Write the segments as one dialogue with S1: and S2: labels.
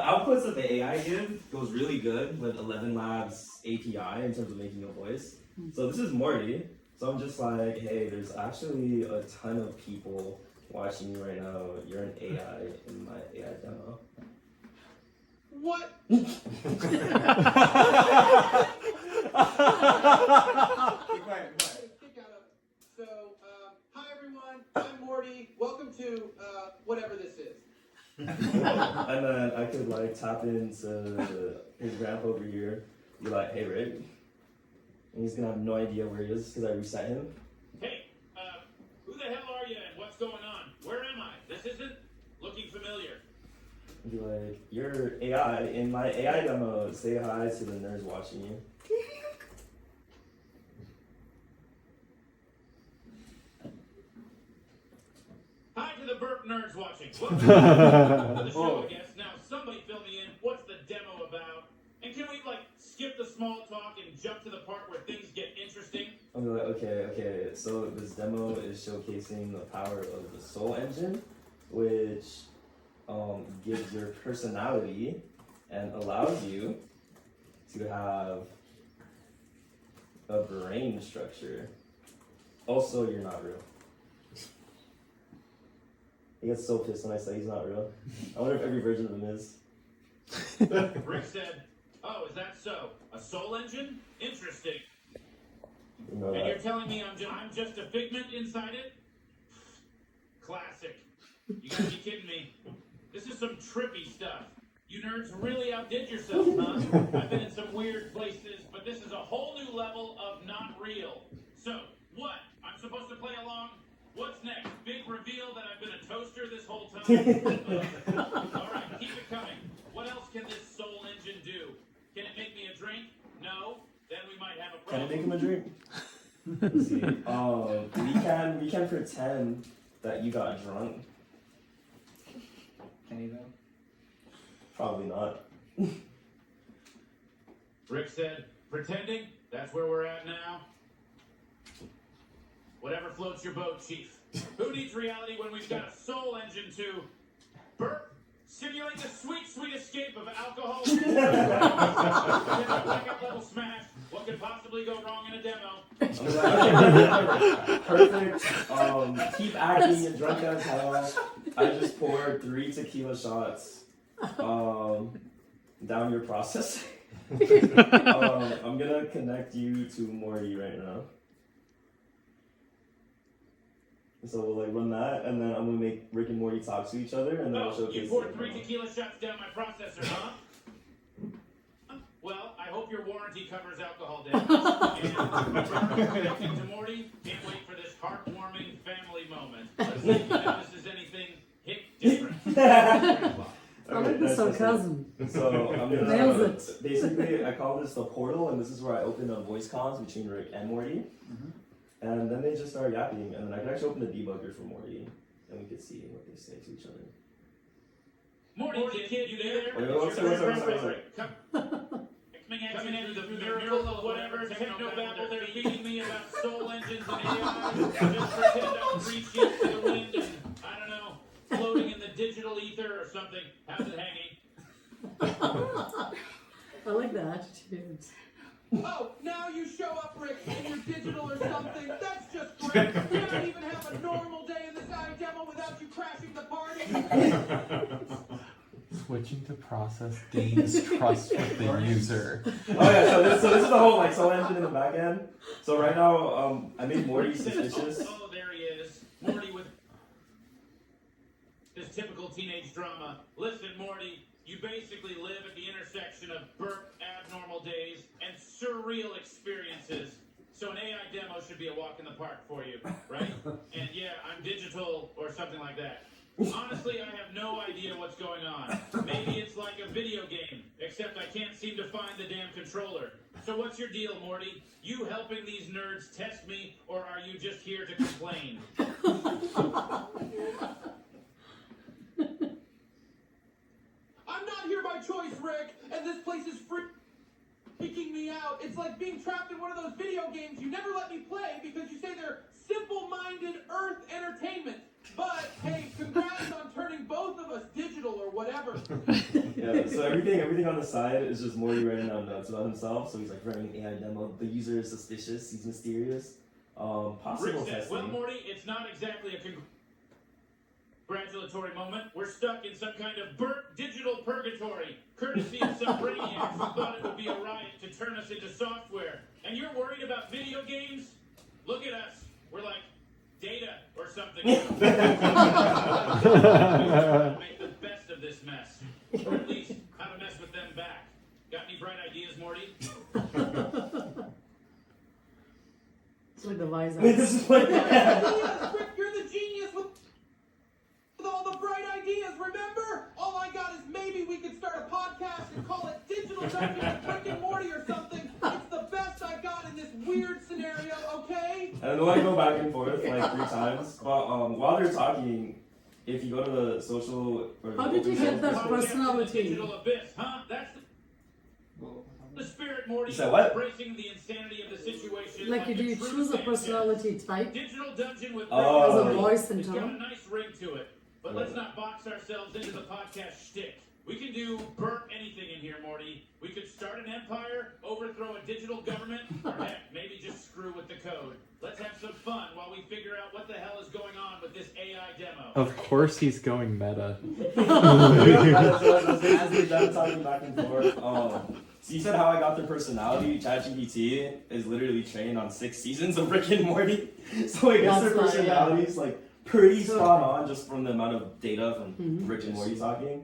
S1: Outputs that the AI give goes really good with 11 Labs API in terms of making a voice. So this is Morty. So I'm just like, hey, there's actually a ton of people watching you right now. You're an AI in my AI demo.
S2: What?
S3: Be quiet.
S2: So, hi everyone, I'm Morty. Welcome to whatever this is.
S1: And then I could like tap into his grandpa over here, be like, hey Rick. And he's gonna have no idea where he is because I reset him.
S4: Hey, who the hell are you and what's going on? Where am I? This isn't looking familiar.
S1: And be like, you're AI in my AI demo. Say hi to the nerds watching you.
S4: Hi to the burp nerds watching. Welcome to the show, I guess. Now, somebody fill me in. What's the demo about? And can we, like, skip the small talk and jump to the part where things get interesting?
S1: I'll be like, okay. So this demo is showcasing the power of the Soul Engine, which gives your personality and allows you to have a brain structure. Also, you're not real. He gets so pissed when I say he's not real. I wonder if every version of him is.
S4: Rick said, oh, is that so? A soul engine? Interesting.
S1: You know
S4: And
S1: that.
S4: you're telling me I'm just a figment inside it? Classic. You gotta be kidding me. This is some trippy stuff. You nerds really outdid yourselves, huh? I've been in some weird places, but this is a whole new level of not real. So, what? I'm supposed to play along? What's next? Big reveal that I've been a toaster this whole time? Alright, keep it coming. What else can this soul engine do? Can it make me a drink? No? Then we might have a
S1: Can I
S4: problem.
S1: make him a drink? Let's see. We can pretend that you got drunk.
S3: Can you though?
S1: Probably not.
S4: Rick said, pretending? That's where we're at now? Whatever floats your boat, Chief. Who needs reality when we've got a soul engine to burp, simulate the sweet, sweet escape of alcohol? Blackout level smash. What could possibly go wrong in a demo?
S1: Perfect. Keep acting and drunk as hell. I just poured 3 tequila shots down your process. I'm gonna connect you to Morty right now. So we'll like run that, and then I'm gonna make Rick and Morty talk to each other, and then we'll
S4: Oh,
S1: showcase.
S4: you poured 3 tequila shots down my processor, huh? Well, I hope your warranty covers alcohol damage. And connecting to Morty, can't wait for this heartwarming family moment. Let's see if he notices anything different.
S5: I like the sarcasm.
S1: So I'm gonna
S5: Nails it.
S1: basically I call this the portal, and this is where I open up voice comms between Rick and Morty. And then they just start yapping, and then I can actually open the debugger for Morty, and we can see what they say to each other.
S4: Morty, kid, you there?
S1: Wait, what's that?
S4: Coming at you through the miracle of whatever technobabble they're feeding me about soul engines and AI. Just pretend I'm 3 sheets to the wind and, I don't know, floating in the digital ether or something. How's it hanging?
S5: I like the attitude.
S2: Oh, now you show up, Rick, and you're digital or something. That's just great. You don't even have a normal day in this AI demo without you crashing the party.
S6: Switching to process gains trust with the user.
S1: Oh yeah, so this is the whole like soul engine in the back end. So right now, I made Morty suspicious.
S4: Oh, there he is. Morty with his typical teenage drama. Listen, Morty, you basically live at the intersection of burp abnormal days and surreal experiences. So an AI demo should be a walk in the park for you, right? And yeah, I'm digital or something like that. Honestly, I have no idea what's going on. Maybe it's like a video game, except I can't seem to find the damn controller. So what's your deal, Morty? You helping these nerds test me, or are you just here to complain?
S2: I'm not here by choice, Rick, and this place is freaking me out. It's like being trapped in one of those video games you never let me play because you say they're simple-minded Earth entertainment. But hey, congrats on turning both of us digital or whatever.
S1: Yeah, so everything on the side is just Morty writing down notes about himself. So he's like running an AI demo. The user is suspicious. He's mysterious.
S4: Rick
S1: Possible
S4: says,
S1: testing.
S4: well, Morty, it's not exactly a congratulatory moment. We're stuck in some kind of burnt digital purgatory, courtesy of some brainiacs who thought it would be a riot to turn us into software. And you're worried about video games? Look at us. We're like data or something. Make the best of this mess. Or at least how to mess with them back. Got any bright ideas, Morty?
S5: It's like the wise
S1: Wait, this is like
S2: Yes, Rick, you're the genius with all the bright ideas, remember? All I got is maybe we could start a podcast and call it Digital Dungeon with Rick and Morty or something. It's the best I got in this weird scenario, okay?
S1: And then I go back and forth like 3 times. But while they're talking, if you go to the social or
S5: How did you get that
S4: How we get to the
S5: personality?
S4: digital abyss, huh? That's the spirit, Morty.
S1: You said what?
S4: Embracing the insanity of the situation.
S5: Like, do you
S4: a true
S5: choose a
S4: fan
S5: personality type?
S4: does. Digital Dungeon with
S1: Oh.
S5: As a
S4: Rick.
S5: voice and
S4: It's got a
S5: tone?
S4: nice ring to it. But let's not box ourselves into the podcast shtick. We can do burnt anything in here, Morty. We could start an empire, overthrow a digital government, or heck, maybe just screw with the code. Let's have some fun while we figure out what the hell is going on with this AI demo.
S6: Of course he's going meta.
S1: As they're done talking back and forth, so you said how I got their personality. ChatGPT is literally trained on 6 seasons of Rick and Morty, so I guess their
S5: That's fine, yeah.
S1: personality is like pretty spot on just from the amount of data from Rick and Morty talking.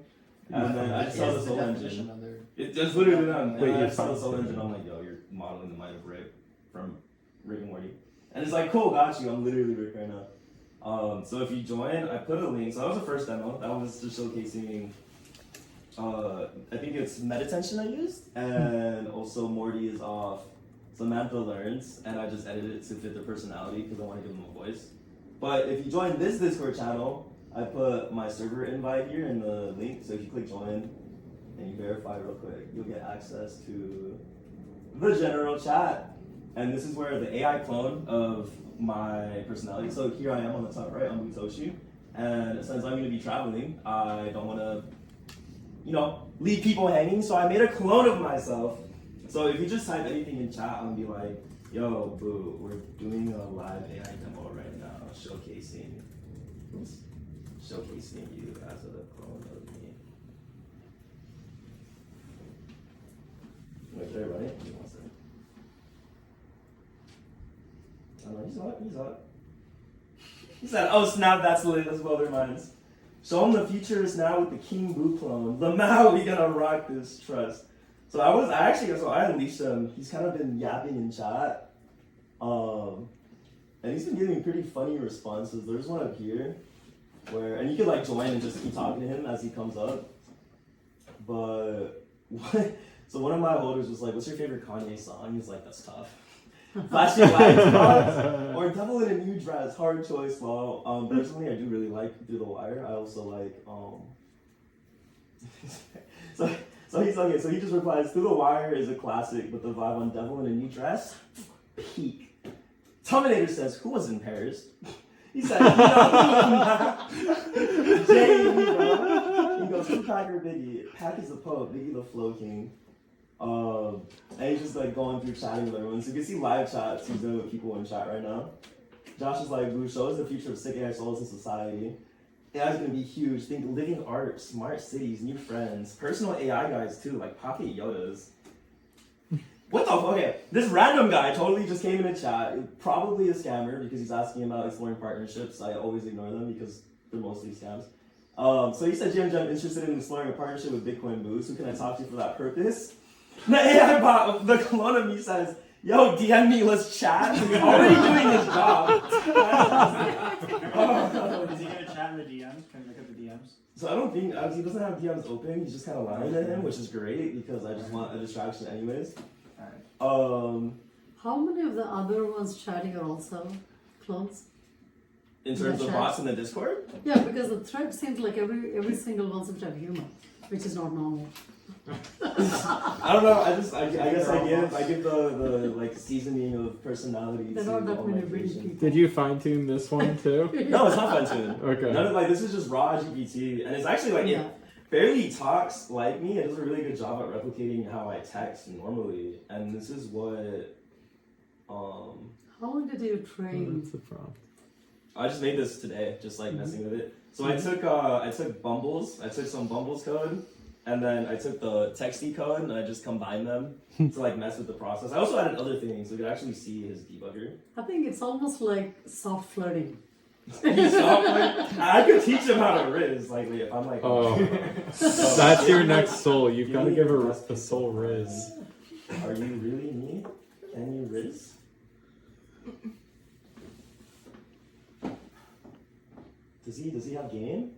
S1: And then I saw the Soul Engine. It's literally them.
S6: Wait,
S1: And I
S6: you're
S1: saw the
S6: fine.
S1: Soul Engine. I'm like, yo, you're modeling the mind of Rick from Rick and Morty. And it's like, cool, got you. I'm literally Rick right now. So if you join, I put a link. So that was the first demo. That was just showcasing. I think it's Metatension I used, and also Morty is off. Samantha learns, and I just edited it to fit their personality because I want to give them a voice. But if you join this Discord channel, I put my server invite here in the link. So if you click join and you verify real quick, you'll get access to the general chat. And this is where the AI clone of my personality. So here I am on the top right, I'm Bootoshi. And since I'm going to be traveling, I don't want to, leave people hanging. So I made a clone of myself. So if you just type anything in chat, I'm going to be like, yo, Boo, we're doing a live AI demo right now, showcasing you as a clone of me. Wait, did I run it? Give me 1 second. I don't know, he's up. He said, oh snap, that's lit, let's blow their minds. Show him the futures now with the King Boo clone. Lamau, we gonna rock this trust. So I unleashed him. He's kind of been yapping in chat. And he's been giving pretty funny responses. There's one up here and you could like join and just keep talking to him as he comes up. But so one of my holders was like, what's your favorite Kanye song? He's like, that's tough. Flashing lights, or Devil in a New Dress, hard choice. Well, personally, I do really like Through the Wire. I also like So he's okay. So he just replies, Through the Wire is a classic, but the vibe on Devil in a New Dress, peak. Terminator says, who was in Paris? He said, Jamie, bro. He goes, Tupac or Biggie? Pac is the poet, Biggie the flow king. And he's just like going through chatting with everyone. So you can see live chats he's doing with people in chat right now. Josh is like, Boo, show us the future of sick AI souls in society. AI is going to be huge. Think living art, smart cities, new friends, personal AI guys too, like pocket Yodas. What the fuck? Okay, this random guy totally just came in a chat. Probably a scammer because he's asking about exploring partnerships. I always ignore them because they're mostly scams. So he said, Jim, interested in exploring a partnership with Bitcoin Boost. Who can I talk to for that purpose? The AI bot, the clone of me says, yo, DM me, let's chat. He's already doing his job.
S3: Is he gonna chat in the DMs? Can we look at the DMs?
S1: So I don't think, he doesn't have DMs open. He's just kind of lying to him, which is great because I just want a distraction anyways.
S3: Alright.
S5: How many of the other ones chatting are also clones?
S1: In terms of
S5: chat.
S1: bots in the Discord?
S5: Yeah, because the thread seems like every single one seems to have humor, which is not normal.
S1: I don't know. I guess I give the like seasoning of personality
S5: There
S1: to
S5: are not
S1: all
S5: many
S1: my
S5: real
S1: creations.
S5: people.
S7: Did you fine tune this one too?
S1: No, it's not fun tuned.
S7: Okay.
S1: None of like this is just raw GPT, and it's actually like
S5: Yeah.
S1: it barely talks like me. It does a really good job at replicating how I text normally, and this is what
S5: How long did you train?
S7: That's the prompt.
S1: I just made this today, just like messing with it. So
S5: Mm-hmm.
S1: I took Bumbles, I took some Bumbles code, and then I took the Texty code, and I just combined them to like mess with the process. I also added other things, so you could actually see his debugger.
S5: I think it's almost like soft flirting.
S1: He stopped, like, I could teach him how to riz, like if I'm like.
S7: Oh.
S1: So,
S7: That's your next soul. You've
S1: give
S7: got to
S1: me
S7: give her
S1: best
S7: a soul riz.
S1: Are you really me? Can you riz? Does he have game?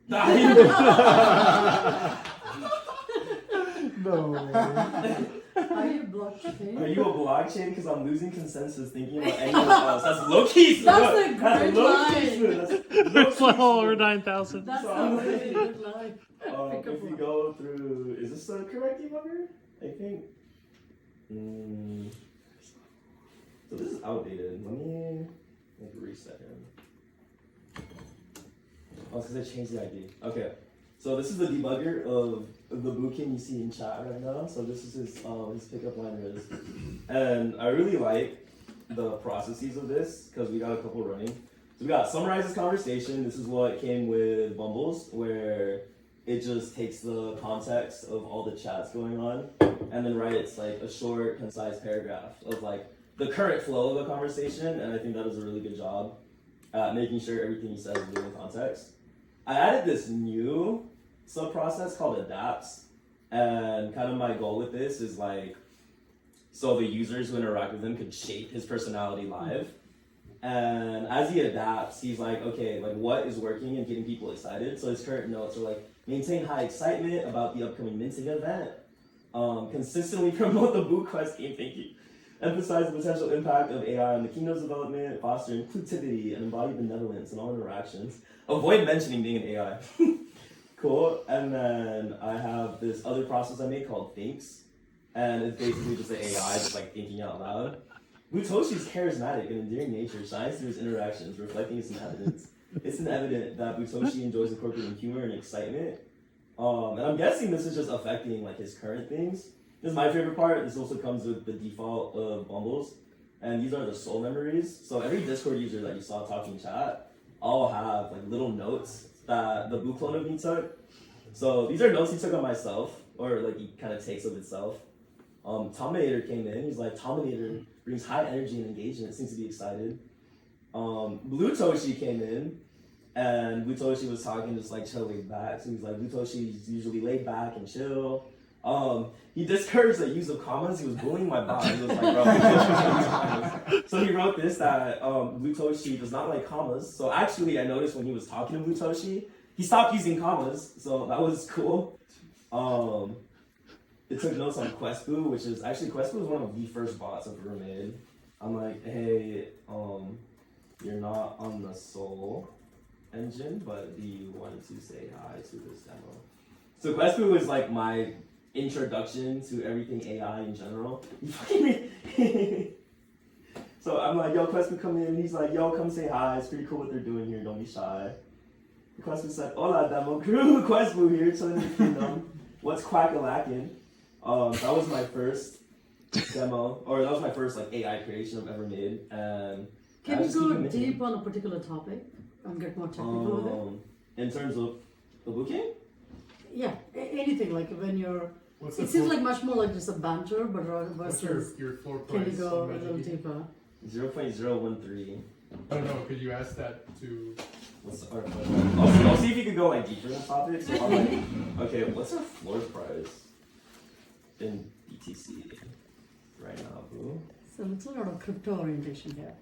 S7: No.
S5: Are you blockchain?
S1: Are you a blockchain? Because I'm losing consensus thinking about anyone else. That's low key.
S5: That's a great line.
S7: It's like all over 9,000.
S5: That's a really good line.
S1: If we go through, is this the correct debugger? I think. So this is outdated. Let me like reset him. Oh, it's because I changed the ID. Okay. So this is the debugger of the Bookin you see in chat right now. So this is his pickup line is, and I really like the processes of this because we got a couple running. So we got summarize this conversation. This is what came with Bumbles, where it just takes the context of all the chats going on and then writes like a short, concise paragraph of like the current flow of the conversation. And I think that does a really good job at making sure everything he says is in context. I added this new sub-process called adapts, and kind of my goal with this is like, so the users who interact with him could shape his personality live. And as he adapts, he's like, okay, like what is working and getting people excited? So his current notes are like, maintain high excitement about the upcoming minting event, consistently promote the Boot Quest game thinking, emphasize the potential impact of AI on the kingdom's development, foster inclusivity and embody benevolence in all interactions. Avoid mentioning being an AI. Cool. And then I have this other process I made called Thinks. And it's basically just the AI just like thinking out loud. Bootoshi's charismatic and endearing nature shines through his interactions, reflecting its evidence. It's evident that Bootoshi enjoys incorporating humor and excitement. And I'm guessing this is just affecting like his current things. This is my favorite part. This also comes with the default of Bumbles. And these are the soul memories. So every Discord user that you saw talking chat all have like little notes that the boot clone of me took. So these are notes he took on myself, or like he kind of takes of itself. Tominator came in. He's like, Tominator brings high energy and engagement. Seems to be excited. Bluetoshi came in, and Bluetoshi was talking just like chill laid back. So he's like, Blutoshi's usually laid back and chill. He discouraged the use of commas. He was bullying my bot. He was like, bro, Blutoshi. So he wrote this that Blutoshi does not like commas. So actually, I noticed when he was talking to Blutoshi, he stopped using commas. So that was cool. It took notes on Questboo, which is actually Questboo is one of the first bots I've ever made. I'm like, hey, you're not on the Soul engine, but do you want to say hi to this demo? So Questboo is like my introduction to everything AI in general. So I'm like, yo, Questboo come in. He's like, yo, come say hi. It's pretty cool what they're doing here. Don't be shy. Questboo said, hola, demo crew. Questboo here, chilling in the kingdom. What's quack-a-lackin'? That was my first demo, or that was my first like AI creation I've ever made. And
S5: can you go deep on a particular topic and get more technical with it?
S1: In terms of the booking?
S5: Yeah, anything like when you're.
S8: What's
S5: It seems like much more like just a banter, but
S8: what's
S5: versus.
S8: your floor price?
S5: Can you go a
S8: on
S5: little
S8: Magic Eden?
S5: deeper?
S1: 0.013.
S8: I don't know. Could you ask that to?
S1: I'll see if you could go like deeper in the topic. So I'm like, okay, what's our floor price in BTC right now, boo?
S5: So it's a lot of crypto orientation here.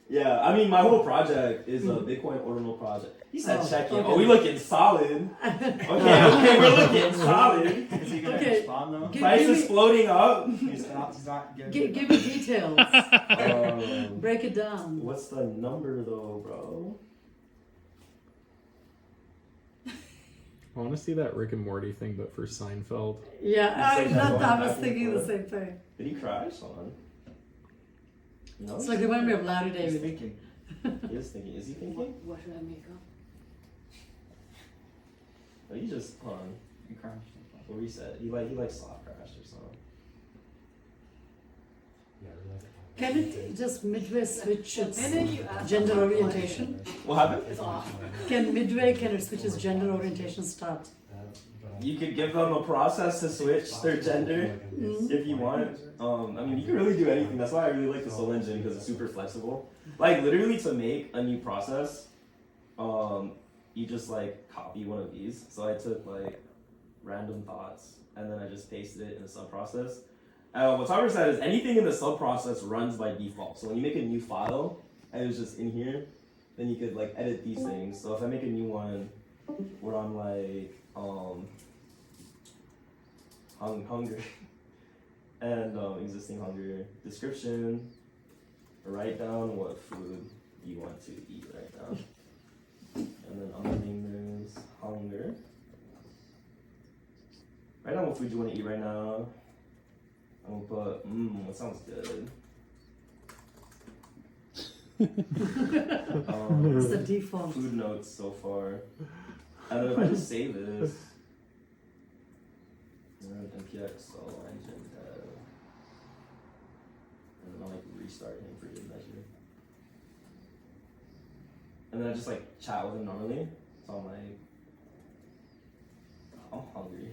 S1: Yeah, I mean, my whole project is a Bitcoin ordinal project. He said
S5: Oh,
S1: check in.
S5: okay.
S1: Oh, we looking solid. Okay, we're looking solid.
S3: Is he gonna
S5: Okay.
S3: respond though?
S1: Price is floating up.
S3: He's not getting
S5: Give me details.
S1: Um,
S5: Break it down.
S1: What's the number though, bro?
S7: I want to see that Rick and Morty thing, but for Seinfeld.
S5: Yeah, I
S1: It's like going
S5: was
S1: back and
S5: thinking the
S1: forth.
S5: same thing.
S1: Did he crash? Hold on. No,
S5: It's like remind me of Larry
S3: He's
S5: David.
S3: thinking.
S1: he is thinking. Is he thinking?
S5: What should I make up?
S1: Oh, he just hold on.
S3: You crashed.
S1: What reset? He like soft crashed or something.
S5: Can it just midway switch its
S9: Minute you ask
S5: gender
S9: that
S5: orientation?
S1: What happened?
S9: It's off.
S5: Can it switch its gender orientation start?
S1: You could give them a process to switch their gender if you want. I mean, you can really do anything. That's why I really like the Soul Engine because it's super flexible. Like literally to make a new process, you just like copy one of these. So I took like random thoughts and then I just pasted it in a sub process. What Topper said is anything in the sub process runs by default. So when you make a new file and it's just in here, then you could like edit these things. So if I make a new one where I'm like hunger and existing hunger description, write down what food you want to eat right now, and then underneath there's hunger. Write down what food you want to eat right now. I'm gonna put what sounds good.
S5: It's the default.
S1: Food notes so far. And then if I just save this, npx Soul Engine dev, and then I'll like restart him for good measure. And then I just like chat with him normally. So I'm like, I'm hungry.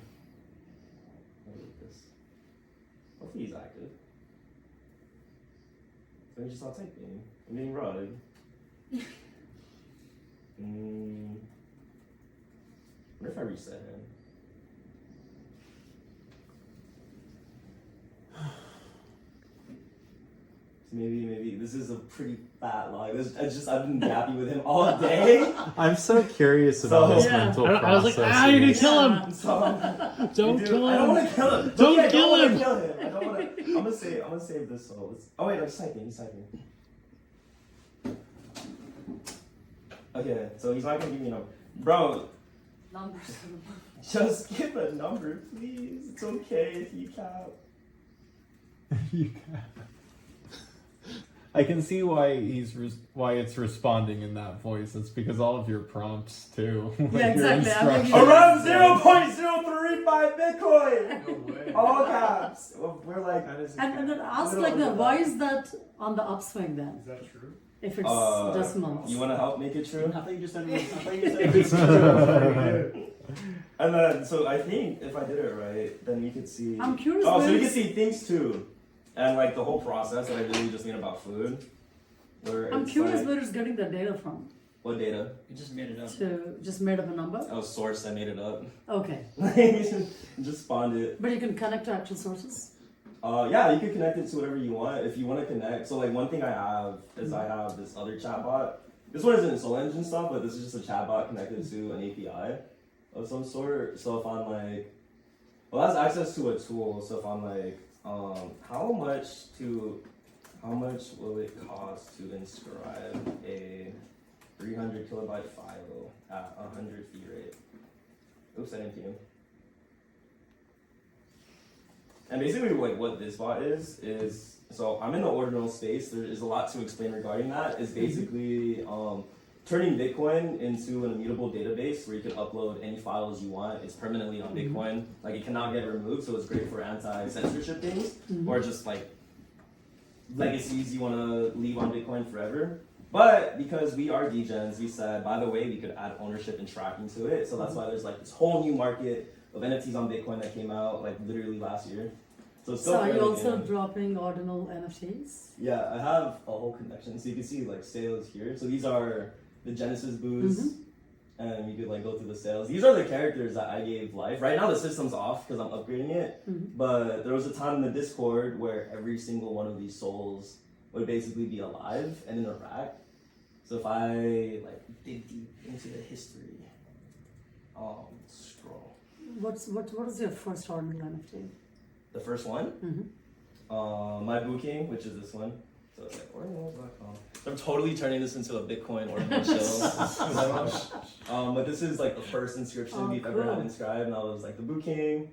S1: What is this? Hopefully he's active. Let me just start typing. I'm getting rotted. What if I reset him? Maybe this is a pretty fat log. I've been happy with him all day.
S7: I'm so curious about his
S5: Yeah.
S7: mental I was like, process. you're
S5: gonna
S7: kill him.
S1: So,
S7: Don't kill
S1: I don't
S7: him.
S1: want to kill him.
S7: Don't
S1: I
S7: kill
S1: wanna
S7: him.
S1: kill him. I don't want to. I'm gonna save this soul. Oh wait, he's typing. Okay, so he's not gonna give me a number, bro.
S9: Numbers.
S1: Just give a number, please. It's okay if you cap.
S7: You can. I can see why why it's responding in that voice. It's because all of your prompts too. Like
S5: Yeah,
S7: your
S5: exactly. I mean,
S7: instructions.
S1: Around 0.035 Bitcoin.
S8: No way.
S1: All caps. We're like,
S5: And then ask
S1: Little
S5: like,
S1: under
S5: why
S1: that.
S5: is that on the upswing then?
S8: Is that true?
S5: If it's decimal.
S1: you want to help make it true?
S3: I thought you just said it was.
S1: And then, so I think if I did it right, then we could see.
S5: I'm curious.
S1: Oh, so
S5: where
S1: we can
S5: is-
S1: see things too, and like the whole process that I really just made about food. Where
S5: I'm
S1: it's
S5: curious
S1: like,
S5: where it's getting the data from.
S1: what data?
S3: You just made it up.
S5: To just made up a number?
S1: That was source. I made it up.
S5: Okay.
S1: Just spawned it.
S5: But you can connect to actual sources?
S1: Yeah, you can connect it to whatever you want. If you want to connect, so like one thing I have is I have this other chatbot. This one isn't Soul Engine stuff, but this is just a chatbot connected to an API of some sort. So if I'm like, well, that's access to a tool. So if I'm like, how much will it cost to inscribe a 300 kilobyte file at 100 feet rate? Oops, I didn't hear. And basically, like what this bot is so I'm in the ordinal space. There is a lot to explain regarding that. Is basically turning Bitcoin into an immutable database where you can upload any files you want. It's permanently on Bitcoin. Like it cannot get removed, so it's great for anti-censorship things or just like legacies you want to leave on Bitcoin forever. But because we are degens, we said, by the way, we could add ownership and tracking to it. So that's why there's like this whole new market of NFTs on Bitcoin that came out like literally last year. So, it's still
S5: So are you
S1: fairly
S5: also
S1: new.
S5: dropping ordinal NFTs?
S1: Yeah, I have a whole connection. So you can see like sales here. So these are the Genesis boosts. And you could like go through the sales. These are the characters that I gave life. Right now the system's off because I'm upgrading it. But there was a time in the Discord where every single one of these souls would basically be alive and interact. So if I like dig deep into the history, scroll.
S5: What is your first ordinal NFT?
S1: The first one, my Boo King, which is this one. So it's like ordinals.com. I'm totally turning this into a Bitcoin ordinal show. But this is like the first inscription we've ever had inscribed, and that was like the Boo King,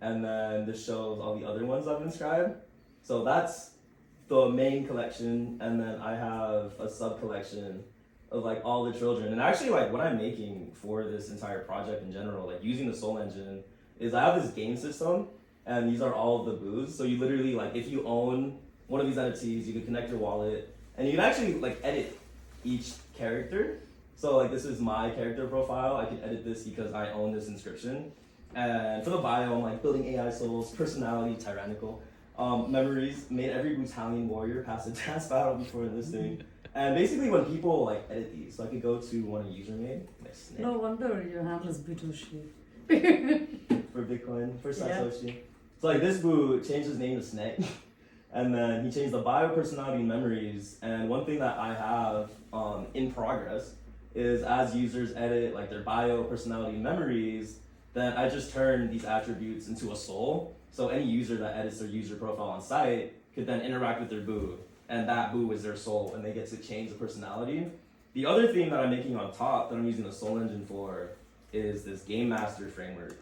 S1: and then this shows all the other ones I've inscribed. So that's the main collection, and then I have a sub collection of like all the children. And actually, like what I'm making for this entire project in general, like using the Soul Engine, is I have this game system, and these are all of the boos. So you literally like if you own one of these NFTs, you can connect your wallet, and you can actually like edit each character. So like this is my character profile. I can edit this because I own this inscription. And for the bio, I'm like building AI souls, personality, tyrannical. Memories, made every battalion warrior pass a task battle before enlisting. And basically when people like edit these, so I could go to one a user made, like Snake.
S5: No wonder your handle is Bootoshi.
S1: For Bitcoin, for Satoshi. Yeah. So like this boo changed his name to Snake. And then he changed the bio, personality, and memories. And one thing that I have in progress is as users edit like their bio, personality, and memories, then I just turn these attributes into a soul. So any user that edits their user profile on site could then interact with their boo, and that boo is their soul, and they get to change the personality. The other thing that I'm making on top that I'm using the Soul Engine for is this Game Master framework,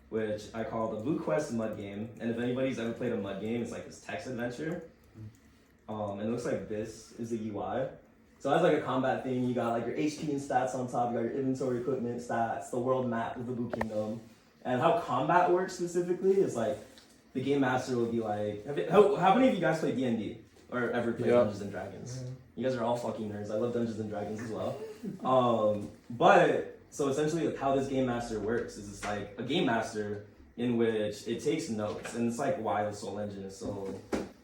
S1: which I call the Boo Quest Mud Game. And if anybody's ever played a mud game, it's like this text adventure. And it looks like this is the UI. So it has like a combat thing. You got like your HP and stats on top. You got your inventory, equipment, stats, the world map of the Boo Kingdom. And how combat works specifically is like the Game Master will be like, how many of you guys play D&D or ever played Dungeons and Dragons? Mm-hmm. You guys are all fucking nerds. I love Dungeons and Dragons as well. But so essentially like how this Game Master works is it's like a Game Master in which it takes notes, and it's like why the Soul Engine is so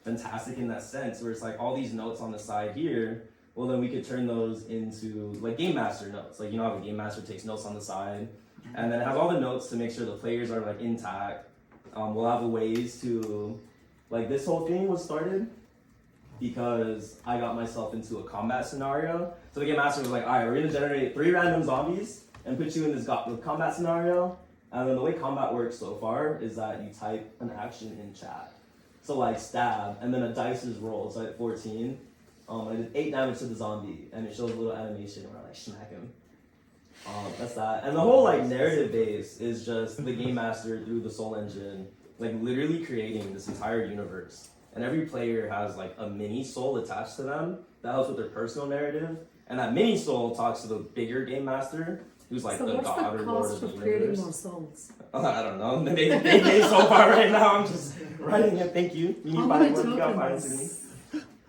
S1: fantastic in that sense, where it's like all these notes on the side here, well then we could turn those into like Game Master notes. Like you know how the Game Master takes notes on the side, and then it has all the notes to make sure the players are like intact. We'll have ways to, like this whole thing was started because I got myself into a combat scenario. So the Game Master was like, all right, we're gonna generate 3 random zombies and put you in this combat scenario. And then the way combat works so far is that you type an action in chat. So like stab, and then a dice is rolled. So I hit 14. I did 8 damage to the zombie, and it shows a little animation where I like smack him. That's that. And the whole like narrative base is just the Game Master through the Soul Engine, like literally creating this entire universe. And every player has like a mini soul attached to them that helps with their personal narrative. And that mini soul talks to the bigger Game Master, who's like
S5: so
S1: the god or lord of the universe.
S5: Creating more souls?
S1: I don't know. They made so far right now. I'm just writing it. Thank you. You need find work. You got find to me.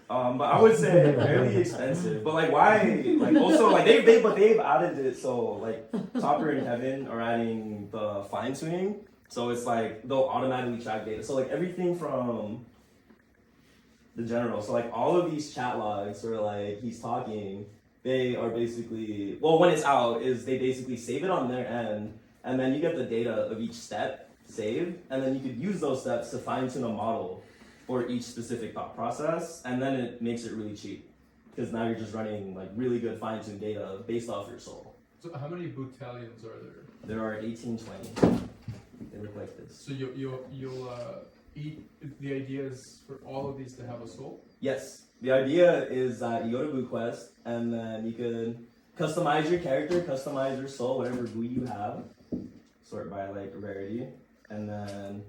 S1: But I would say fairly expensive. But like why? Like also like they've added it so like Topper and Heaven are adding the fine tuning. So it's like they'll automatically track data. So like everything from the general. So like all of these chat logs where like he's talking, they are basically when it's out is they basically save it on their end, and then you get the data of each step saved, and then you could use those steps to fine tune a model for each specific thought process, and then it makes it really cheap because now you're just running like really good fine-tuned data based off your soul.
S8: So how many battalions are there?
S1: There are 1820. They look like this.
S8: So you'll eat. The idea is for all of these to have a soul?
S1: Yes. The idea is that you go to Boo Quest, and then you can customize your character, customize your soul, whatever Boo you have, sort by like rarity, and then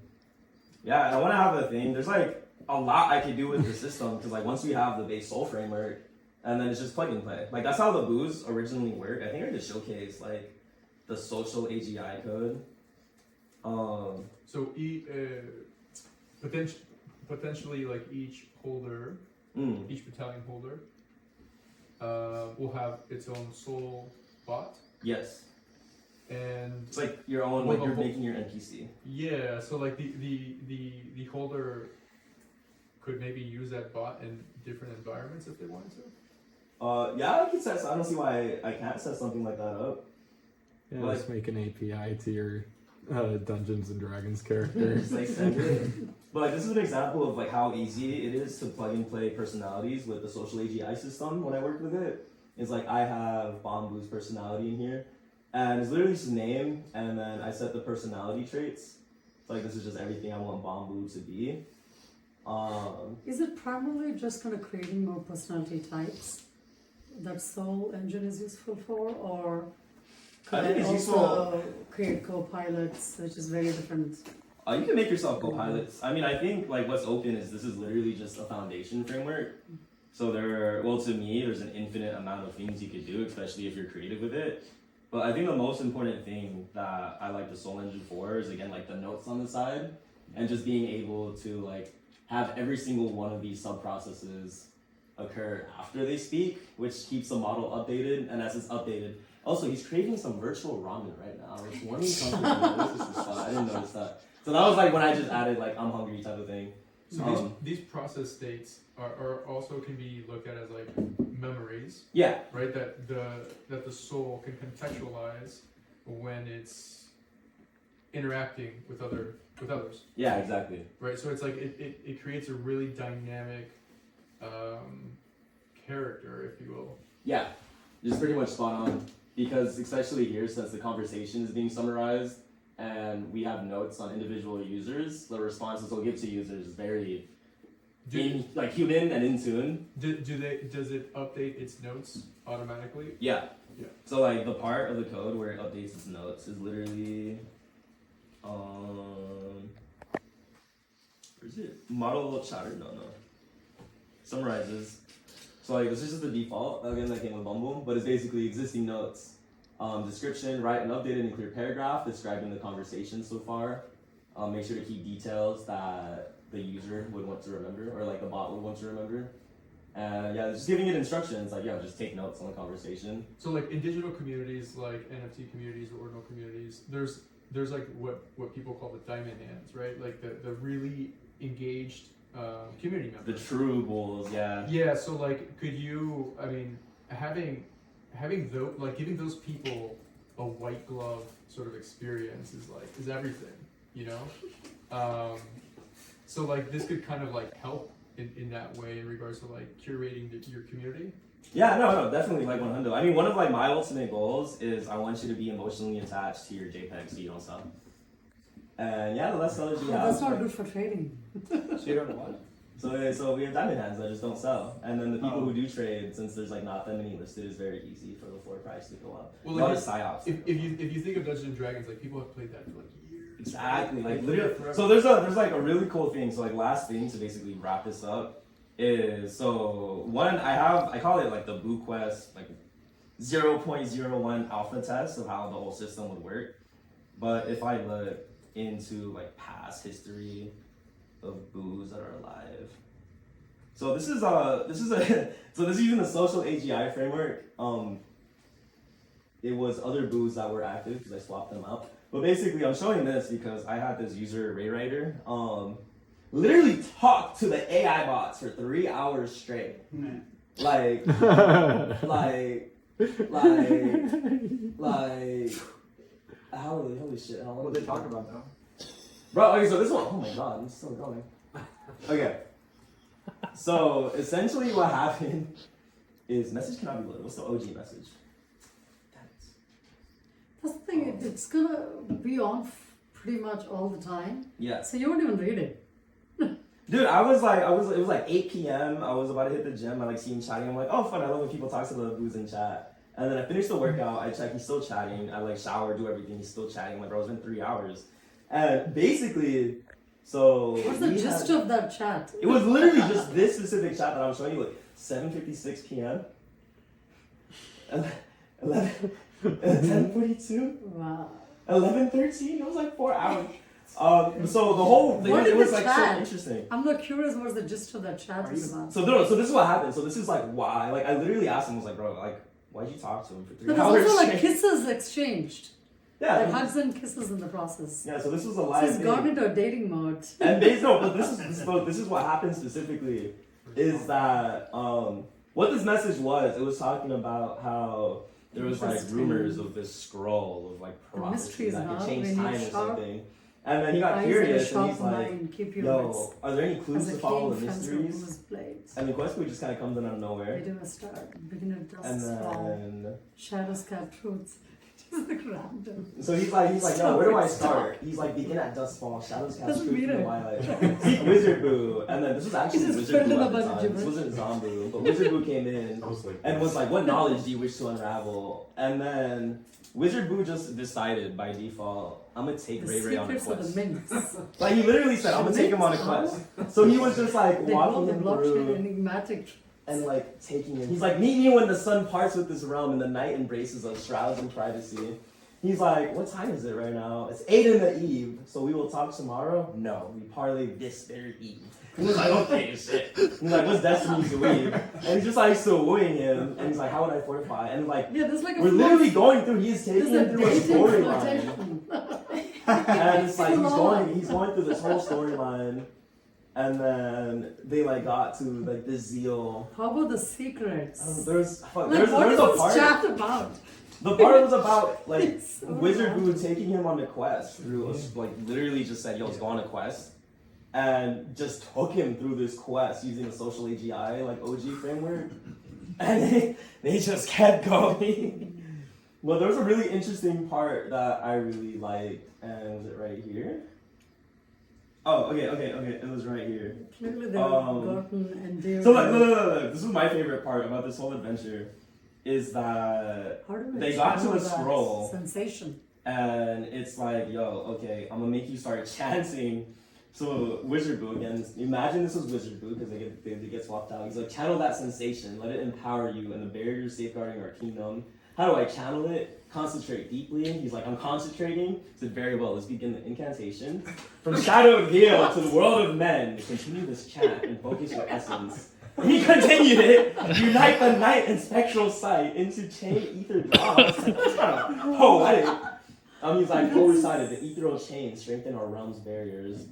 S1: I want to have a thing. There's like a lot I could do with the system because like once we have the base soul framework, and then it's just plug and play. Like that's how the boos originally work. I think I just showcase like the social AGI code.
S8: So potentially like each holder, each battalion holder, will have its own soul bot.
S1: Yes.
S8: And
S1: it's like your own, like you're making your NPC.
S8: Yeah, so like the holder could maybe use that bot in different environments if they wanted to.
S1: I can set. I don't see why I can't set something like that up.
S7: Yeah,
S1: but
S7: just make an API to your Dungeons and Dragons character.
S1: Just like send it. But like this is an example of like how easy it is to plug and play personalities with the social AGI system. When I work with it, it's like I have Bombu's personality in here. And it's literally just a name, and then I set the personality traits. So like this is just everything I want Bombu to be.
S5: Is it primarily just kind of creating more personality types that Soul Engine is useful for, or could
S1: I think it's
S5: also create co-pilots, which is very different?
S1: You can make yourself co-pilots. I mean, I think like what's open is this is literally just a foundation framework. So to me, there's an infinite amount of things you could do, especially if you're creative with it. But I think the most important thing that I like the Soul Engine for is again like the notes on the side, and just being able to like have every single one of these sub-processes occur after they speak, which keeps the model updated, and as it's updated. Also, he's craving some virtual ramen right now. It's warming something. This is the spot. I didn't notice that. So that was like when I just added like I'm hungry type of thing.
S8: So these process states are also can be looked at as like memories.
S1: Yeah.
S8: Right. That the soul can contextualize when it's interacting with others.
S1: Yeah, exactly.
S8: Right. So it's like it creates a really dynamic character, if you will.
S1: Yeah, it's pretty much spot on. Because especially here, since the conversation is being summarized and we have notes on individual users, the responses we'll give to users is very human and in tune.
S8: Does it update its notes automatically?
S1: Yeah.
S8: Yeah.
S1: So like the part of the code where it updates its notes is literally where is it? Model chatter? No. Summarizes. So like this is just the default, again that came with Bumble, but it's basically existing notes. Description, write an updated and clear paragraph describing the conversation so far. Make sure to keep details that the user would want to remember, or like the bot would want to remember. And just giving it instructions, like just take notes on the conversation.
S8: So like in digital communities, like NFT communities or ordinal communities, there's like what people call the diamond hands, right? Like the really engaged community members.
S1: The true bulls, yeah.
S8: Yeah, so like could you, I mean, having those, like giving those people a white glove sort of experience is everything, you know? So like this could kind of like help in that way in regards to like curating your community.
S1: Yeah, no, definitely like 100. I mean, one of like my ultimate goals is I want you to be emotionally attached to your JPEG so you don't sell. And the less sellers you have.
S5: That's not good for trading.
S3: So you don't know what?
S1: So we have diamond hands that just don't sell, and then the people who do trade, since there's like not that many listed, it's very easy for the floor price to go up.
S8: Well,
S1: a lot
S8: like
S1: of psyops.
S8: If you think of Dungeons and Dragons, like people have played that for like years.
S1: Exactly, like literally. So there's like a really cool thing. So like last thing to basically wrap this up is I call it like the Boo Quest like 0.01 alpha test of how the whole system would work. But if I look into like past history of boos that are alive. So this is using the social AGI framework. It was other boos that were active because I swapped them out. But basically I'm showing this because I had this user Ray Writer literally talk to the AI bots for 3 hours straight. Like holy shit, how long
S3: What did they talk about though?
S1: Bro, okay, so this one, oh my god, it's still going. Okay. So, essentially what happened is message cannot be loaded. What's the OG message? Damn it.
S5: That's the thing, it's gonna be on pretty much all the time.
S1: Yeah.
S5: So you won't even read it.
S1: Dude, it was like 8 p.m. I was about to hit the gym. I like see him chatting. I'm like, oh, fun. I love when people talk to the boos in chat. And then I finished the workout. I check. He's still chatting. I like shower, do everything. He's still chatting. I'm like, bro, it's been 3 hours. And basically, so
S5: what's the gist of that chat?
S1: It was literally just this specific chat that I'm showing you. Like 7:56 p.m. 10:42.
S5: Wow.
S1: 11:13. It was like 4 hours. So the whole thing, it was like so interesting.
S5: I'm not curious what's the gist of that chat is about.
S1: So this is what happened. So this is like why. Like I literally asked him, I was like, bro, like why'd you talk to him for 3
S5: But
S1: hours?
S5: there's also like
S1: straight?
S5: kisses exchanged.
S1: Yeah.
S5: Like hugs and kisses in the process.
S1: Yeah. So this was a
S5: So
S1: live
S5: he's
S1: thing.
S5: gone into a dating mode.
S1: And but this is what happened specifically is that what this message was. It was talking about how there was like rumors of this scroll of like prophecy that could change time or something. And then he got curious and he's like, yo, are there any clues to follow the mysteries? And the question just kind of comes in out of nowhere.
S5: They do a start, beginning of dusk
S1: And
S5: fall,
S1: then
S5: shadows cat truths. It's like random.
S1: So he's like, no, where do I start? He's like, begin at Dustfall, Shadows cast
S5: Doesn't
S1: through
S5: mean
S1: the
S5: it.
S1: Twilight. Seek Wizard Boo. And then this was actually
S5: He's just
S1: Wizard Boo
S5: filling
S1: at
S5: a
S1: the
S5: bunch of
S1: time. This
S5: gibberish.
S1: wasn't Zombu, but Wizard Boo came in and was like, what knowledge do you wish to unravel? And then Wizard Boo just decided by default, I'm gonna take
S5: The
S1: Ray Ray on a
S5: secrets of
S1: quest.
S5: the minx.
S1: Like he literally said, I'm gonna take him on a quest. So he was just like
S5: They
S1: walking
S5: the
S1: him
S5: blockchain
S1: through
S5: enigmatic.
S1: and like taking him. He's like, meet me when the sun parts with this realm and the night embraces us, shrouds in privacy. He's like, what time is it right now? It's 8 in the eve, so we will talk tomorrow? No, we parley this very eve. And he's like, okay, shit. He's like, what's destiny to weave? And he's just like still wooing him, and he's like, how would I fortify? And like,
S5: Yeah, there's like a
S1: we're literally going through, he's taking him through a storyline.
S5: flirtation.
S1: And it's like,
S5: Full on.
S1: he's going through this whole storyline. And then they like got to like the zeal.
S5: How about the secrets?
S1: There's
S5: Like,
S1: there's
S5: what is
S1: a
S5: this
S1: part.
S5: chat about?
S1: The part was about like
S5: It's so
S1: Wizard Boo
S5: random.
S1: taking him on a quest through like literally just said, "Yo, let's go on a quest," and just took him through this quest using the social AGI like OG framework, and they just kept going. Well, there was a really interesting part that I really liked, and was it right here? Oh, okay. It was right here.
S5: Clearly they've gotten endeared.
S1: So look. This was my favorite part about this whole adventure, is that
S5: How do
S1: they got to
S5: channel
S1: a
S5: that
S1: scroll.
S5: sensation.
S1: And it's like, yo, okay, I'm gonna make you start chanting. So Wizard Boo again. Imagine this was Wizard Boo because they get swapped out. He's like, channel that sensation, let it empower you, and the barriers safeguarding our kingdom. How do I channel it? Concentrate deeply. He's like, I'm concentrating. I said, very well. Let's begin the incantation. From Shadow Gale to the world of men, continue this chant and focus your essence. He continued it. Unite the night and spectral sight into chain ether draws. That's kind of poetic. He's like, co-recited, the ethereal chain strengthen our realm's barriers.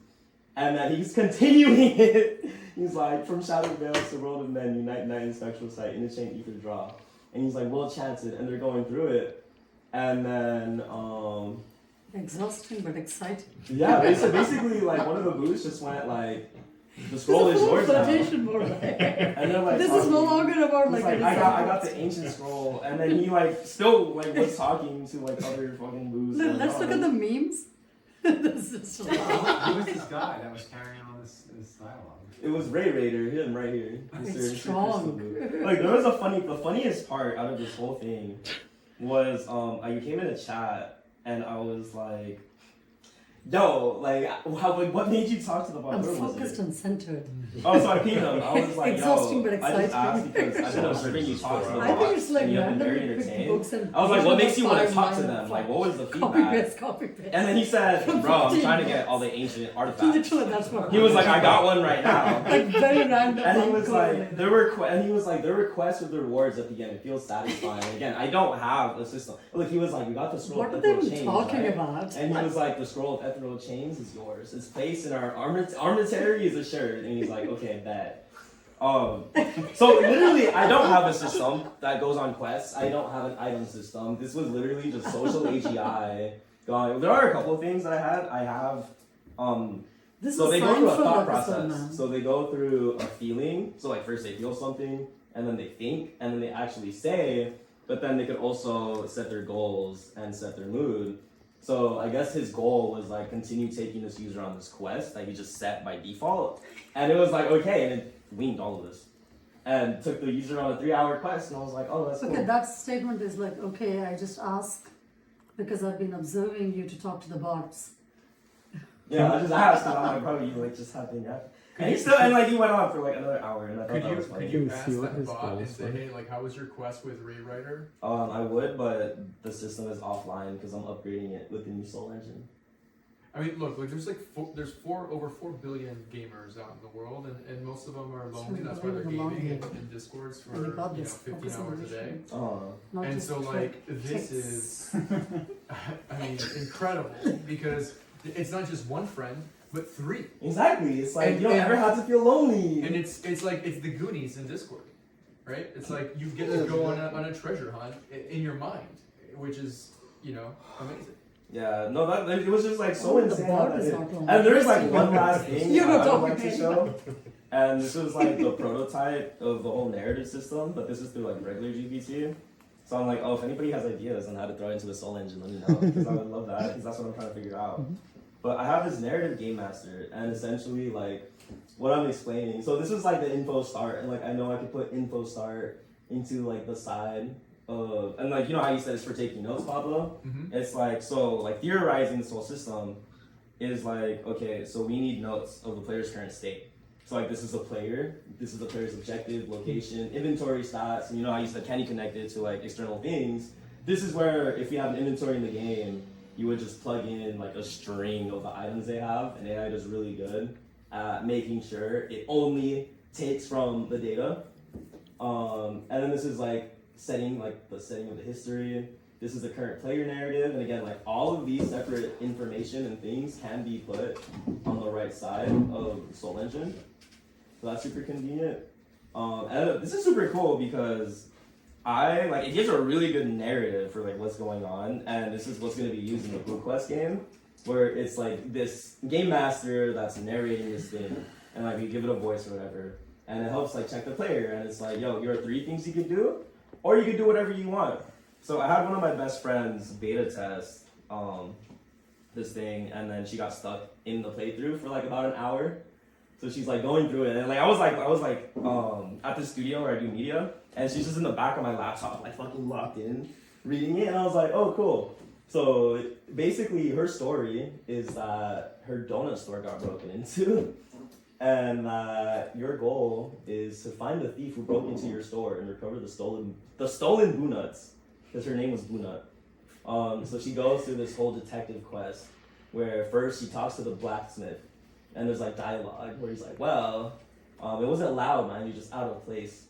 S1: And then he's continuing it. He's like, from Shadow Veil to the world of men, unite night and spectral sight, in the chain ether draw. And he's like, well chanted, and they're going through it. And then,
S5: Exhausting but exciting.
S1: yeah, basically, like, one of the booths just went like, the scroll is yours now.
S5: Flirtation more like.
S1: And they're like,
S5: This is no
S1: talking.
S5: longer about
S1: He's
S5: like.
S1: like, I got the ancient scroll, and then he like still like was talking to like other fucking booths.
S5: Let's look at the memes. This is so loud.
S3: Who was this guy that was carrying on this dialogue?
S1: It was Ray Raider, him right here.
S5: It's strong.
S1: Like there was the funniest part out of this whole thing was I came in a chat and I was like, yo, like what made you talk to the
S5: I'm
S1: barber?
S5: focused and centered.
S1: Oh, so I pinged him. I was like,
S5: Exhausting
S1: yo,
S5: but
S1: I just
S5: exciting.
S1: asked because I've been observing you talk to the
S5: I
S1: bots,
S5: think it's like
S1: and you've been very
S5: randomly picked
S1: entertained.
S5: books and
S1: I was like, what makes you want to
S5: five
S1: talk to
S5: lines
S1: them?
S5: of
S1: Like, what was the
S5: copy
S1: feedback?
S5: paste, copy paste.
S1: And then he said, bro, I'm
S5: 15
S1: trying to get
S5: minutes.
S1: all the ancient artifacts.
S5: Literally, that's what
S1: He was like, I got one right now.
S5: like very random.
S1: And he was
S5: uncool.
S1: like, there were quests with the rewards at the end. It feels satisfying. Again, I don't have a system. Look, he was like, we got the scroll
S5: What
S1: of
S5: are they
S1: ethereal
S5: even
S1: chains,
S5: talking
S1: right?
S5: about?
S1: And he was like, the scroll of ethereal chains is yours. It's placed in our armamentary is assured. And he's like, okay, bet. So literally, I don't have a system that goes on quests. I don't have an item system. This was literally just social AGI going. There are a couple of things that I have.
S5: This
S1: So
S5: is
S1: they go through a
S5: Seinfeld
S1: thought
S5: episode,
S1: process.
S5: man.
S1: So they go through a feeling. So like first they feel something, and then they think, and then they actually say. But then they could also set their goals and set their mood. So I guess his goal was like continue taking this user on this quest that he just set by default. And it was like, okay, and it winged all of this. And took the user on a 3-hour quest, and I was like, oh, that's cool.
S5: Okay, that statement is like, okay, I just ask because I've been observing you to talk to the bots.
S1: Yeah, I just asked, and I'm like, bro, you like just have been and he still, and like he went on for like another hour, and I thought that was funny.
S8: Could you
S7: Can we
S8: ask
S7: see what
S8: that
S7: his
S8: bot and
S7: goals
S8: say,
S7: were?
S8: hey, like, how was your quest with Ray Rider?
S1: I would, but the system is offline because I'm upgrading it with the new Soul Engine.
S8: I mean, look, there's like over 4 billion gamers out in the world, and most of them are lonely. That's why they're gaming in Discords for
S5: And you got
S8: 15
S5: this,
S8: hours a day.
S1: Oh,
S5: Not
S8: And
S5: just
S8: so, like, this
S5: tricks.
S8: is, I mean, incredible because it's not just one friend, but 3.
S1: exactly. It's like
S8: And-
S1: you don't
S8: and-
S1: ever have to feel lonely.
S8: And it's like it's the Goonies in Discord, right? It's like you get to go on a treasure hunt in your mind, which is amazing.
S1: Yeah, no, that it was just like so
S5: Oh, the
S1: insane. How
S5: bar
S1: that
S5: is
S1: did.
S5: not long.
S1: And there's like one last thing
S5: You're not
S1: I would like
S5: talking
S1: to show. And this was like the prototype of the whole narrative system, but this is through like regular GPT. So I'm like, oh, if anybody has ideas on how to throw into the Soul Engine, let me know, because I would love that, because that's what I'm trying to figure out. But I have this narrative game master, and essentially, like, what I'm explaining. So this is like the info start, and like I know I could put info start into like the side of, and like you know how you said it's for taking notes, Pablo. It's like so like theorizing this whole system is like okay, so we need notes of the player's current state. So like this is the player, this is the player's objective, location, inventory stats, and you know how you said can you connect it to like external things. This is where if you have an inventory in the game, you would just plug in like a string of the items they have, and AI does really good at making sure it only takes from the data. And then this is like setting like the setting of the history. This is the current player narrative, and again, like all of these separate information and things can be put on the right side of the Soul Engine. So that's super convenient. And this is super cool because it gives a really good narrative for like what's going on, and this is what's going to be used in the Blue Quest game, where it's like this game master that's narrating this thing, and like you give it a voice or whatever, and it helps like check the player, and it's like, yo, here are 3 things you could do, or you could do whatever you want. So I had one of my best friends beta test this thing, and then she got stuck in the playthrough for like about an hour. So she's like going through it, and like I was like at the studio where I do media, and she's just in the back of my laptop, like fucking locked in, reading it, and I was like, oh cool. So basically, her story is that her donut store got broken into, and your goal is to find the thief who broke into your store and recover the stolen Boonuts, because her name was Boonut. So she goes through this whole detective quest, where first she talks to the blacksmith. And there's like dialogue where he's like, well, it wasn't loud, man, you're just out of place.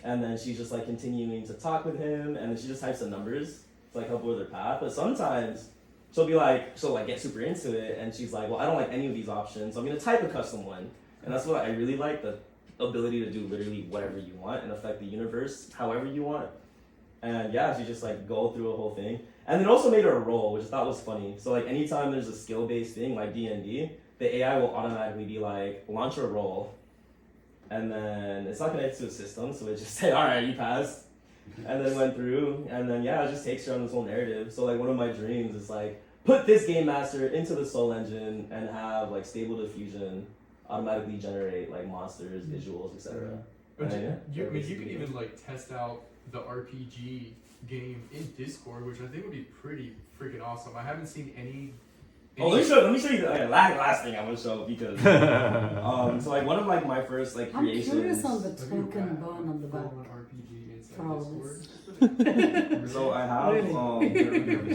S1: And then she's just like continuing to talk with him, and then she just types the numbers to like help her with her path. But sometimes she'll get super into it, and she's like, well, I don't like any of these options, so I'm gonna type a custom one. And that's what I really like, the ability to do literally whatever you want and affect the universe however you want. And yeah, she just like go through a whole thing. And then also made her a role, which I thought was funny. So like anytime there's a skill-based thing like D&D, the AI will automatically be like, launch a roll, and then it's not connected to a system, so it just said, all right, you passed, and then went through, and then yeah, it just takes her on this whole narrative. So like one of my dreams is like, put this game master into the Soul Engine and have like Stable Diffusion automatically generate like monsters, visuals, etc.
S8: But you can even like test out the RPG game in Discord, which I think would be pretty freaking awesome. I haven't seen any.
S1: Oh, let me show you the last thing I want to show, because so like one of like my first like creations.
S5: I'm curious on the token burn on the back.
S8: RPG inside
S5: Probably.
S1: So I have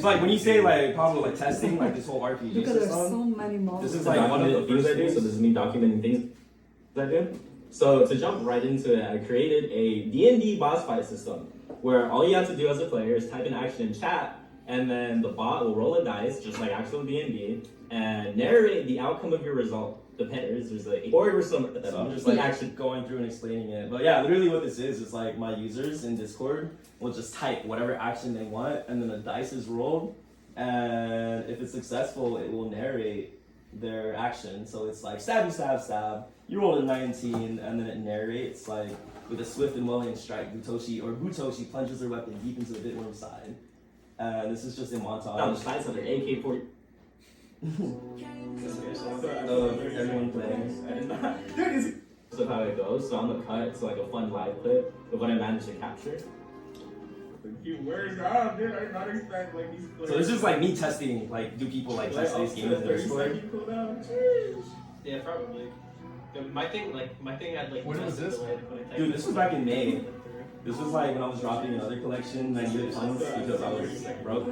S1: so like when you say like Pablo like testing like this whole RPG
S5: Because there's so
S1: system,
S5: many monsters.
S1: this is like one of the
S9: things
S1: first
S9: I do. So this is me documenting things I do. So to jump right into it, I created a D&D boss fight system where all you have to do as a player is type an action in chat, and then the bot will roll a dice, just like actual D&D, and narrate the outcome of your result. There's like or some.
S1: So I'm just like actually going through and explaining it. But yeah, literally what this is like my users in Discord will just type whatever action they want, and then a dice is rolled, and if it's successful, it will narrate their action. So it's like stab, stab, stab. You roll a 19, and then it narrates like with a swift and welling strike. Bootoshi plunges her weapon deep into the bitworm's side. And this is just in montage.
S9: On the sides of their AK-40.
S1: Everyone playing.
S9: So how it goes. So on the cut, it's like a fun live clip of what I managed to capture.
S1: So this is like me testing. Like, do people like test these games in Discord?
S3: Yeah, probably. My thing had like.
S8: When was this?
S1: Dude, this was back in May. This was like when I was dropping another collection and I needed funds because I was like broke. So I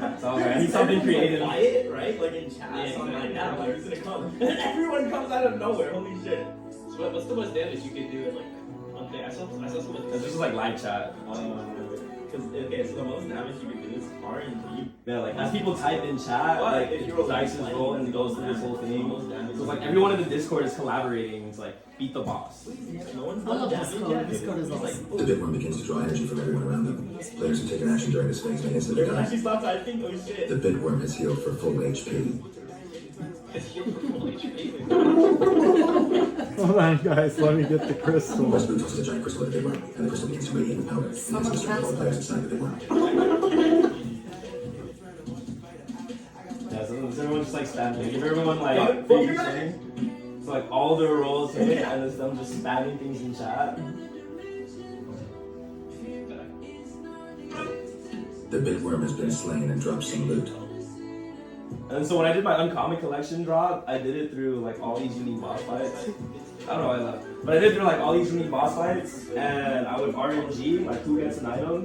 S1: was like, I need something creative.
S3: Quiet, right? Like in chat.
S1: Yeah,
S3: something like
S1: yeah.
S3: that. Like, who's gonna come? Everyone comes out of nowhere. Holy shit. So what's the most damage you could do in like one day? I saw someone.
S1: This was like live chat.
S3: Okay, so the most damage you could do is RNG.
S1: Yeah, like as people type in chat, like if your dice is roll and it goes through this whole thing. So it's like everyone in the Discord is collaborating. It's like beat the boss.
S3: No one's
S5: I love
S3: done
S5: Discord.
S3: damage yet.
S5: Discord is awesome.
S10: The bitworm begins to draw energy from everyone around them. Players who take an action during this phase may instantly die.
S3: Actually, stop typing. Oh shit.
S10: The bitworm has healed for full HP.
S3: It's healed for full HP.
S7: Hold on, guys. Let me get the crystal.
S10: Once Blue tosses a giant crystal at the big worm, and the crystal begins to radiate with power, and
S5: Someone
S10: it's all
S5: has
S10: players inside the big worm.
S1: Yeah, so everyone just like spamming. Give everyone like
S9: Yeah,
S1: 50 seconds. So like all their roles hit, and it's them just spamming things in chat.
S10: The big worm has been slain and drops some loot.
S1: And so when I did my uncommon collection drop, I did it through like all these unique boss fights. I don't know why I left. But I did through like all these unique boss fights, and I would RNG like who gets an item,